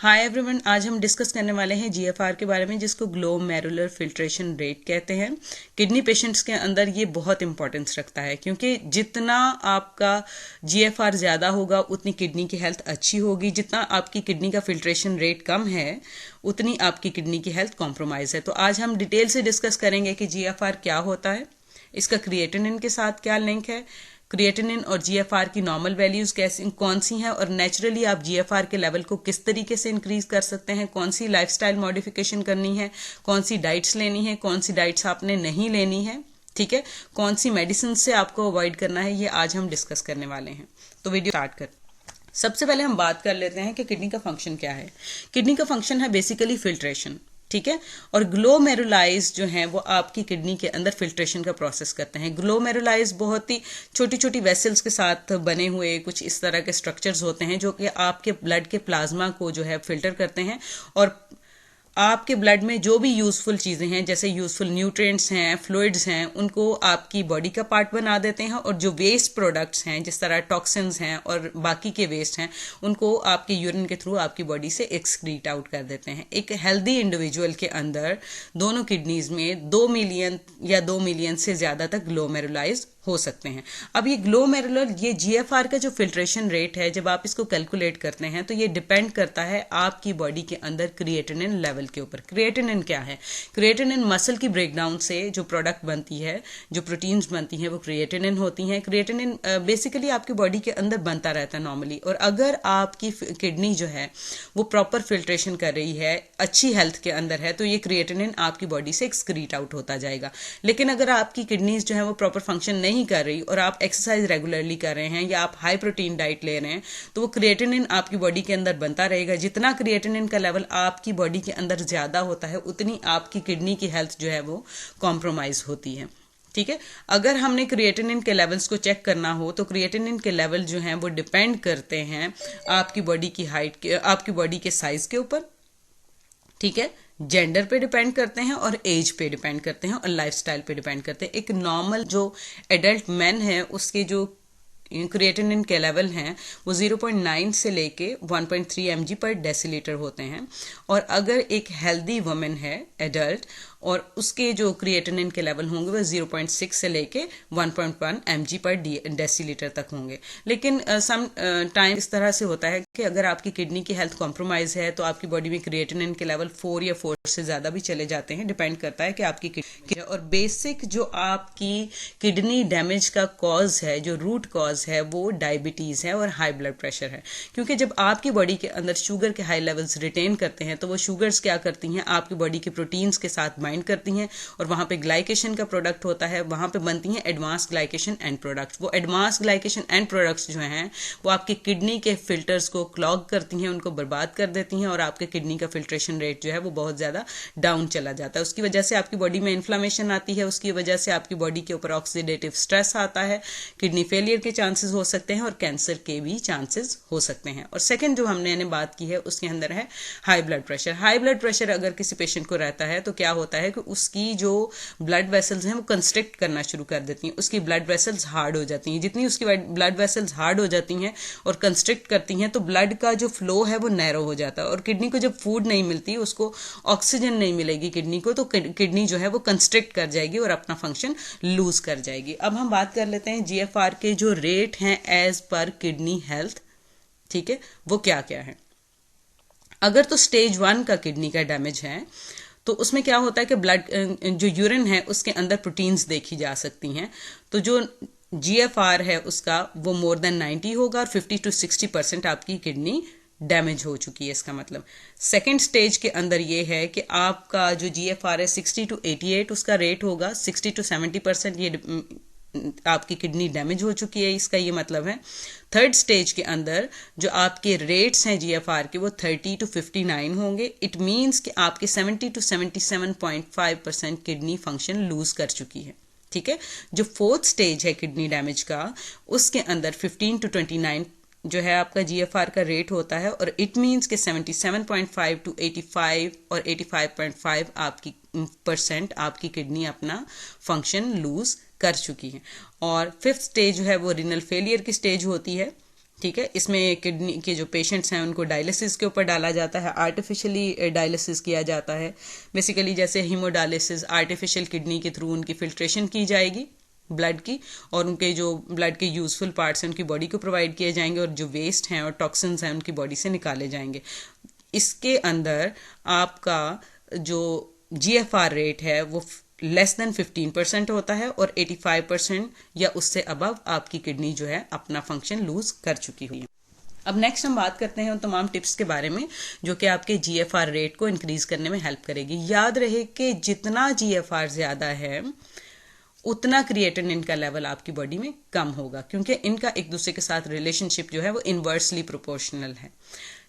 Hi everyone, आज हम discuss करने वाले हैं जीएफआर के बारे में, जिसको ग्लोमेरुलर फिल्ट्रेशन रेट कहते हैं। किडनी पेशेंट्स के अंदर ये बहुत इंपॉर्टेंस रखता है, क्योंकि जितना आपका जीएफआर ज़्यादा होगा उतनी किडनी की हेल्थ अच्छी होगी। जितना आपकी किडनी का फिल्ट्रेशन रेट कम है उतनी आपकी किडनी की हेल्थ कॉम्प्रोमाइज़ है। तो आज हम डिटेल से डिस्कस करेंगे कि जीएफआर क्या होता है, इसका क्रिएटिनिन के साथ क्या लिंक है, क्रिएटिनिन और जीएफआर की नॉर्मल वैल्यूज कैसी कौन सी हैं, और नेचुरली आप जीएफआर के लेवल को किस तरीके से इंक्रीज कर सकते हैं, कौन सी लाइफस्टाइल मॉडिफिकेशन करनी है, कौन सी डाइट्स लेनी है, कौन सी डाइट्स आपने नहीं लेनी है, ठीक है, कौन सी मेडिसिन से आपको अवॉइड करना है, ये आज हम डिस्कस करने वाले हैं। तो वीडियो स्टार्ट कर। सबसे पहले हम बात कर लेते हैं कि किडनी का फंक्शन क्या है। किडनी का फंक्शन है बेसिकली फिल्ट्रेशन, ठीक है, और ग्लोमेरुलाइज जो हैं वो आपकी किडनी के अंदर फिल्ट्रेशन का प्रोसेस करते हैं। ग्लोमेरुलाइज बहुत ही छोटी छोटी वेसल्स के साथ बने हुए कुछ इस तरह के स्ट्रक्चर्स होते हैं, जो कि आपके ब्लड के प्लाज्मा को जो है फिल्टर करते हैं, और आपके ब्लड में जो भी यूजफुल चीज़ें हैं, जैसे यूजफुल न्यूट्रिएंट्स हैं, फ्लूइड्स हैं, उनको आपकी बॉडी का पार्ट बना देते हैं, और जो वेस्ट प्रोडक्ट्स हैं जिस तरह टॉक्सिन्स हैं और बाकी के वेस्ट हैं, उनको आपके यूरिन के थ्रू आपकी बॉडी से एक्सक्रीट आउट कर देते हैं। एक हेल्दी इंडिविजुअल के अंदर दोनों किडनीज में 2 मिलियन या 2 मिलियन से ज़्यादा तक ग्लोमेरुलाइज हो सकते हैं। अब ये ग्लोमेरुलर, ये जीएफआर का जो फिल्ट्रेशन रेट है, जब आप इसको कैलकुलेट करते हैं तो ये डिपेंड करता है आपकी बॉडी के अंदर क्रिएटिनिन लेवल के ऊपर। क्रिएटिनिन क्या है? क्रिएटिनिन मसल की ब्रेकडाउन से जो प्रोडक्ट बनती है, जो प्रोटीन्स बनती हैं, वो क्रिएटिनिन होती हैं। क्रिएटिनिन बेसिकली आपकी बॉडी के अंदर बनता रहता है नॉर्मली, और अगर आपकी किडनी जो है वो प्रॉपर फिल्ट्रेशन कर रही है, अच्छी हेल्थ के अंदर है, तो ये क्रिएटिनिन आपकी बॉडी से एक्सक्रीट आउट होता जाएगा। लेकिन अगर आपकी किडनीज जो है वो प्रॉपर फंक्शन नहीं कर रही और आप एक्सरसाइज रेगुलरली कर रहे हैं या आप हाई प्रोटीन डाइट ले रहे हैं, तो वो क्रिएटिनिन आपकी बॉडी के अंदर बनता रहेगा। जितना क्रिएटिनिन का लेवल आपकी बॉडी के अंदर ज्यादा होता है, उतनी आपकी किडनी की हेल्थ जो है वो कॉम्प्रोमाइज होती है, ठीक है। अगर हमने क्रिएटिनिन के लेवल्स को चेक करना हो तो क्रिएटिनिन के लेवल जो हैं वो डिपेंड करते हैं आपकी बॉडी की हाइट के, आपकी बॉडी के साइज के ऊपर, ठीक है, जेंडर पे डिपेंड करते हैं, और एज पे डिपेंड करते हैं, और लाइफस्टाइल पे डिपेंड करते हैं। एक नॉर्मल जो एडल्ट मैन है उसके जो क्रिएटिनिन के लेवल हैं वो 0.9 से लेके 1.3 mg पर डेसीलीटर होते हैं, और अगर एक हेल्दी वुमेन है एडल्ट और उसके जो क्रिएटिनिन के लेवल होंगे वो 0.6 से लेके 1.1 mg पर डेसीलीटर तक होंगे। लेकिन सम टाइम इस तरह से होता है कि अगर आपकी किडनी की हेल्थ कॉम्प्रोमाइज है तो आपकी बॉडी में क्रिएटिनिन के लेवल 4 या 4 से ज़्यादा भी चले जाते हैं, डिपेंड करता है कि आपकी किडनी। और बेसिक जो आपकी किडनी डैमेज का कॉज है, जो रूट कॉज है, वो डायबिटीज़ है और हाई ब्लड प्रेशर है। क्योंकि जब आपकी बॉडी के अंदर शुगर के हाई लेवल्स रिटेन करते हैं तो वो शुगर्स क्या करती हैं, आपकी बॉडी के प्रोटीन्स के साथ बाइंड करती हैं, और वहां पे ग्लाइकेशन का प्रोडक्ट होता है, वहां पे बनती हैं एडवांस ग्लाइकेशन एंड प्रोडक्ट्स। वो एडवांस ग्लाइकेशन एंड प्रोडक्ट्स जो हैं वो आपकी किडनी के फिल्टर्स को क्लॉग करती हैं, उनको बर्बाद कर देती हैं, और आपके किडनी का फिल्ट्रेशन रेट जो है वो बहुत ज़्यादा डाउन चला जाता है। उसकी वजह से आपकी बॉडी में इन्फ्लामेशन आती है, उसकी वजह से आपकी बॉडी के ऊपर ऑक्सीडेटिव स्ट्रेस आता है, किडनी फेलियर के चांसेस हो सकते हैं, और कैंसर के भी चांसेस हो सकते हैं। और सेकेंड जो हमने बात की है उसके अंदर है high blood pressure. High blood pressure अगर किसी पेशेंट को रहता है तो क्या होता है कि उसकी जो ब्लड वेसल्स हैं वो कंस्ट्रिक्ट करना शुरू कर देती हैं, उसकी ब्लड वेसल्स हार्ड हो जाती हैं। जितनी उसकी ब्लड वेसल्स हार्ड हो जाती हैं और कंस्ट्रिक्ट करती हैं तो ब्लड का जो फ्लो है वो नैरो हो जाता है, और किडनी को जब फूड नहीं मिलती, उसको ऑक्सीजन नहीं मिलेगी किडनी को, तो किडनी जो है वो कंस्ट्रिक्ट कर जाएगी और अपना फंक्शन लूज कर जाएगी। अब हम बात कर लेते हैं जीएफआर के जो रेट हैं एज पर किडनी हेल्थ, ठीक है, वो क्या क्या है। अगर तो स्टेज 1 का किडनी का डैमेज है तो उसमें क्या होता है कि ब्लड जो यूरिन है उसके अंदर प्रोटीन्स देखी जा सकती हैं, तो जो जीएफआर है उसका वो मोर देन 90 होगा, और 50 to 60% आपकी किडनी डैमेज हो चुकी है। इसका मतलब सेकेंड स्टेज के अंदर ये है कि आपका जो जीएफआर है 60 to 88 उसका रेट होगा, 60 to 70% ये आपकी किडनी डैमेज हो चुकी है, इसका ये मतलब है। थर्ड स्टेज के अंदर जो आपके रेट्स हैं जीएफआर के वो 30 to 59 होंगे। इट मीन्स कि आपके 70 to 77.5% किडनी फंक्शन लूज कर चुकी है, ठीक है। जो फोर्थ स्टेज है किडनी डैमेज का, उसके अंदर 15 to 29 जो है आपका जीएफआर का रेट होता है, और इट मीन्स के 77.5 to 85 और 85.5 आपकी % आपकी किडनी अपना फंक्शन लूज कर चुकी है। और फिफ्थ स्टेज जो है वो रीनल फेलियर की स्टेज होती है, ठीक है। इसमें किडनी के जो पेशेंट्स हैं उनको डायलिसिस के ऊपर डाला जाता है, आर्टिफिशियली डायलिसिस किया जाता है। बेसिकली जैसे हीमोडायलिसिस, आर्टिफिशियल किडनी के थ्रू उनकी फिल्ट्रेशन की जाएगी ब्लड की, और उनके जो ब्लड के यूजफुल पार्ट्स हैं उनकी बॉडी को प्रोवाइड किए जाएंगे, और जो वेस्ट हैं और टॉक्सिन्स हैं उनकी बॉडी से निकाले जाएंगे। इसके अंदर आपका जो GFR रेट है वो लेस देन 15% होता है, और 85% या उससे अबव आपकी किडनी जो है अपना फंक्शन लूज कर चुकी हुई है। अब नेक्स्ट हम बात करते हैं उन तमाम टिप्स के बारे में जो कि आपके GFR रेट को इंक्रीज करने में हेल्प करेगी। याद रहे कि जितना GFR ज्यादा है उतना क्रिएटिनिन का लेवल आपकी बॉडी में कम होगा, क्योंकि इनका एक दूसरे के साथ रिलेशनशिप जो है वो इनवर्सली प्रोपोर्शनल है।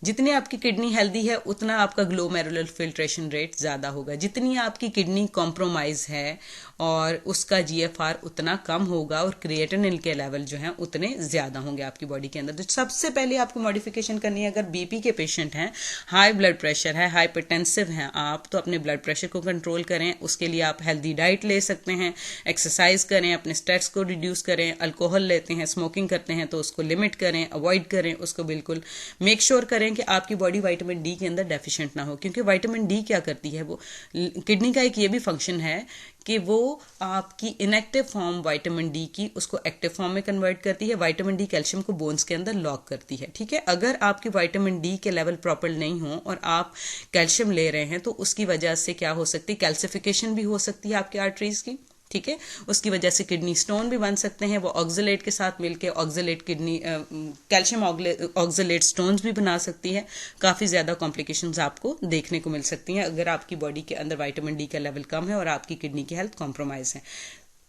जितनी आपकी किडनी हेल्दी है उतना आपका ग्लोमेरुलर फिल्ट्रेशन रेट ज़्यादा होगा। जितनी आपकी किडनी कॉम्प्रोमाइज है और उसका GFR उतना कम होगा, और क्रिएटिनिन के लेवल जो हैं उतने ज़्यादा होंगे आपकी बॉडी के अंदर। तो सबसे पहले आपको मॉडिफिकेशन करनी है। अगर BP के पेशेंट हैं, हाई ब्लड प्रेशर है, हाइपरटेंसिव हैं आप, तो अपने ब्लड प्रेशर को कंट्रोल करें। उसके लिए आप हेल्दी डाइट ले सकते हैं, एक्सरसाइज करें, अपने स्ट्रेस को रिड्यूस करें। अल्कोहल लेते हैं, स्मोकिंग करते हैं तो उसको लिमिट करें, अवॉइड करें उसको बिल्कुल। मेक श्योर करें कि आपकी बॉडी विटामिन D के अंदर डेफिशिएंट ना हो, क्योंकि विटामिन D क्या करती है, वो किडनी का एक ये भी फंक्शन है कि वो आपकी इनएक्टिव फॉर्म विटामिन D की उसको एक्टिव फॉर्म में कन्वर्ट करती है। विटामिन D कैल्शियम को बोन्स के अंदर लॉक करती है, ठीक है। अगर आपकी विटामिन D के लेवल प्रॉपर नहीं हो और आप कैल्शियम ले रहे हैं तो उसकी वजह से क्या हो सकती है, कैल्सिफिकेशन भी हो सकती है आपकी आर्टरीज की, ठीक है। उसकी वजह से किडनी स्टोन भी बन सकते हैं। वो ऑक्सलेट के साथ मिलके oxalate kidney calcium oxalate stones भी बना सकती है। काफ़ी ज़्यादा कॉम्प्लिकेशंस आपको देखने को मिल सकती हैं अगर आपकी बॉडी के अंदर विटामिन D का लेवल कम है और आपकी किडनी की हेल्थ कॉम्प्रोमाइज़ है।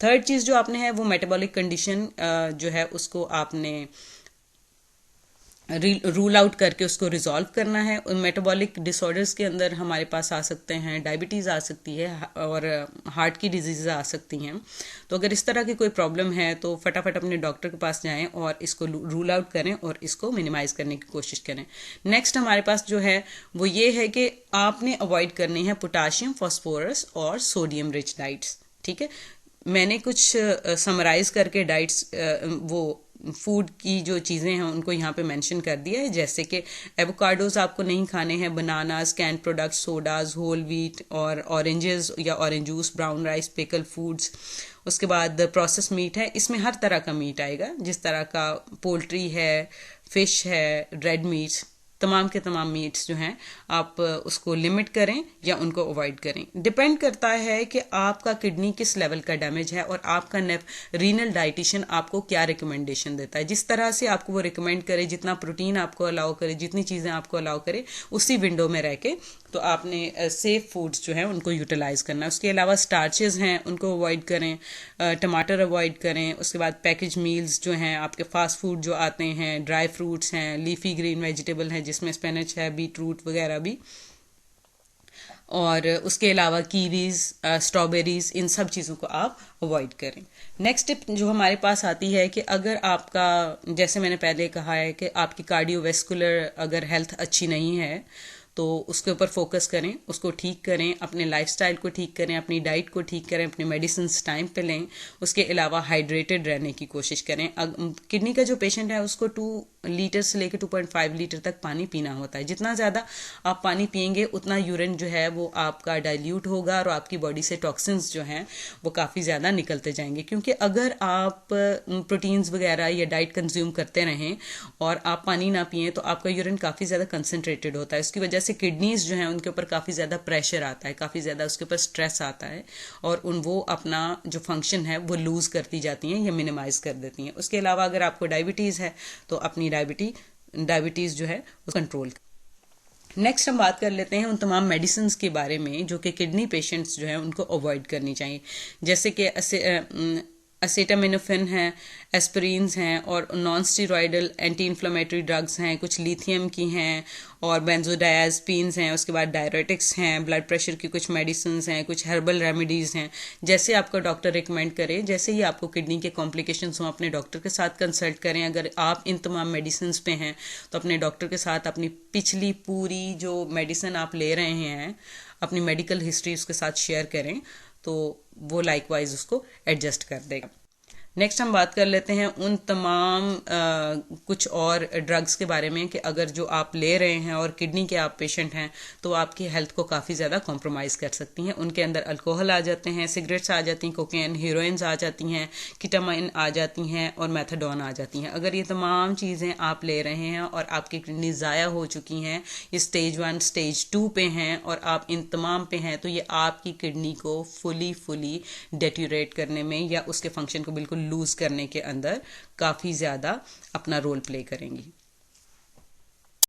थर्ड चीज़ जो आपने है वो मेटाबॉलिक कंडीशन जो है उसको आपने रूल आउट करके उसको रिजॉल्व करना है। मेटाबॉलिक डिसऑर्डर्स के अंदर हमारे पास आ सकते हैं, डायबिटीज़ आ सकती है और हार्ट की डिजीज़ आ सकती हैं। तो अगर इस तरह की कोई प्रॉब्लम है तो फटाफट अपने डॉक्टर के पास जाएं और इसको रूल आउट करें और इसको मिनिमाइज करने की कोशिश करें। नेक्स्ट हमारे पास जो है वो ये है कि आपने अवॉइड करनी है पोटाशियम, फॉस्फोरस और सोडियम रिच डाइट्स, ठीक है। मैंने कुछ समराइज करके डाइट्स वो फूड की जो चीज़ें हैं उनको यहाँ पे मेंशन कर दिया है, जैसे कि एवोकाडोज आपको नहीं खाने हैं, bananas, can products, sodas, whole wheat और ऑरेंजेस या orange juice, brown rice, pickle foods. उसके बाद प्रोसेस मीट है, इसमें हर तरह का मीट आएगा, जिस तरह का पोल्ट्री है, फिश है, रेड मीट्स, तमाम के तमाम मीट्स जो हैं आप उसको लिमिट करें या उनको अवॉइड करें। डिपेंड करता है कि आपका किडनी किस लेवल का डैमेज है और आपका रीनल डाइटिशियन आपको क्या रिकमेंडेशन देता है। जिस तरह से आपको वो रिकमेंड करे, जितना प्रोटीन आपको अलाउ करे, जितनी चीज़ें आपको अलाउ करे, उसी विंडो में रह के तो आपने सेफ फूड्स जो हैं उनको यूटिलाइज करना है। उसके अलावा स्टार्चेस हैं उनको अवॉइड करें, टमाटर अवॉइड करें। उसके बाद पैकेज मील्स जो हैं आपके फास्ट फूड जो आते हैं, ड्राई फ्रूट्स हैं, लीफी ग्रीन वेजिटेबल हैं जिसमें स्पिनच है, बीट रूट वगैरह भी, और उसके अलावा कीवीज, स्ट्रॉबेरीज, इन सब चीज़ों को आप अवॉइड करें। नेक्स्ट टिप जो हमारे पास आती है कि अगर आपका, जैसे मैंने पहले कहा है कि आपकी कार्डियोवेस्कुलर अगर हेल्थ अच्छी नहीं है तो उसके ऊपर फोकस करें, उसको ठीक करें, अपने लाइफस्टाइल को ठीक करें, अपनी डाइट को ठीक करें, अपने मेडिसिन टाइम पे लें। उसके अलावा हाइड्रेटेड रहने की कोशिश करें। किडनी का जो पेशेंट है उसको 2 लीटर से लेकर 2.5 लीटर तक पानी पीना होता है। जितना ज़्यादा आप पानी पियेंगे उतना यूरिन जो है वो आपका डाइल्यूट होगा और आपकी बॉडी से टॉक्सिन्स जो हैं वो काफ़ी ज़्यादा निकलते जाएंगे। क्योंकि अगर आप प्रोटीन्स वगैरह या डाइट कंज्यूम करते रहें और आप पानी ना पिएं तो आपका यूरिन काफ़ी ज़्यादा कंसनट्रेटेड होता है। उसकी वजह से किडनीज जो हैं उनके ऊपर काफ़ी ज़्यादा प्रेशर आता है, काफ़ी ज़्यादा उसके ऊपर स्ट्रेस आता है और वो अपना जो फंक्शन है वो लूज़ करती जाती हैं या मिनिमाइज कर देती हैं। उसके अलावा अगर आपको डायबिटीज़ है तो अपनी डायबिटीज़ जो है वो कंट्रोल। नेक्स्ट हम बात कर लेते हैं उन तमाम मेडिसिन के बारे में जो कि किडनी पेशेंट्स जो हैं उनको अवॉइड करनी चाहिए, जैसे कि एसिटामिनोफेन हैं, एस्पिरिन्स हैं और non steroidal anti inflammatory drugs हैं, कुछ लिथियम की हैं और बेंजोडायाज़पीन्स हैं। उसके बाद डायरेटिक्स हैं, ब्लड प्रेशर की कुछ मेडिसिन हैं, कुछ हर्बल रेमेडीज़ हैं। जैसे आपका डॉक्टर रिकमेंड करे, जैसे ही आपको किडनी के कॉम्प्लिकेशंस हों अपने डॉक्टर के साथ कंसल्ट करें। अगर आप इन तमाम मेडिसिन पे हैं तो अपने डॉक्टर के साथ अपनी पिछली पूरी जो मेडिसिन आप ले रहे हैं अपनी मेडिकल हिस्ट्री उसके साथ शेयर करें तो वो लाइकवाइज उसको एडजस्ट कर देगा। नेक्स्ट हम बात कर लेते हैं उन तमाम कुछ और ड्रग्स के बारे में कि अगर जो आप ले रहे हैं और किडनी के आप पेशेंट हैं तो आपकी हेल्थ को काफ़ी ज़्यादा कॉम्प्रोमाइज़ कर सकती हैं। उनके अंदर अल्कोहल आ जाते हैं, सिगरेट्स आ जाती हैं, कोकेन, हीरोइंस आ जाती हैं, कीटामाइन आ जाती हैं और मेथाडोन आ जाती हैं। अगर ये तमाम चीज़ें आप ले रहे हैं और आपकी किडनी ज़ाया हो चुकी हैं, ये स्टेज 1 स्टेज 2 पे हैं और आप इन तमाम पे हैं, तो ये आपकी किडनी को फुली डेट्यूरेट करने में या उसके फंक्शन को बिल्कुल लूज करने के अंदर काफ़ी ज़्यादा अपना रोल प्ले करेंगी।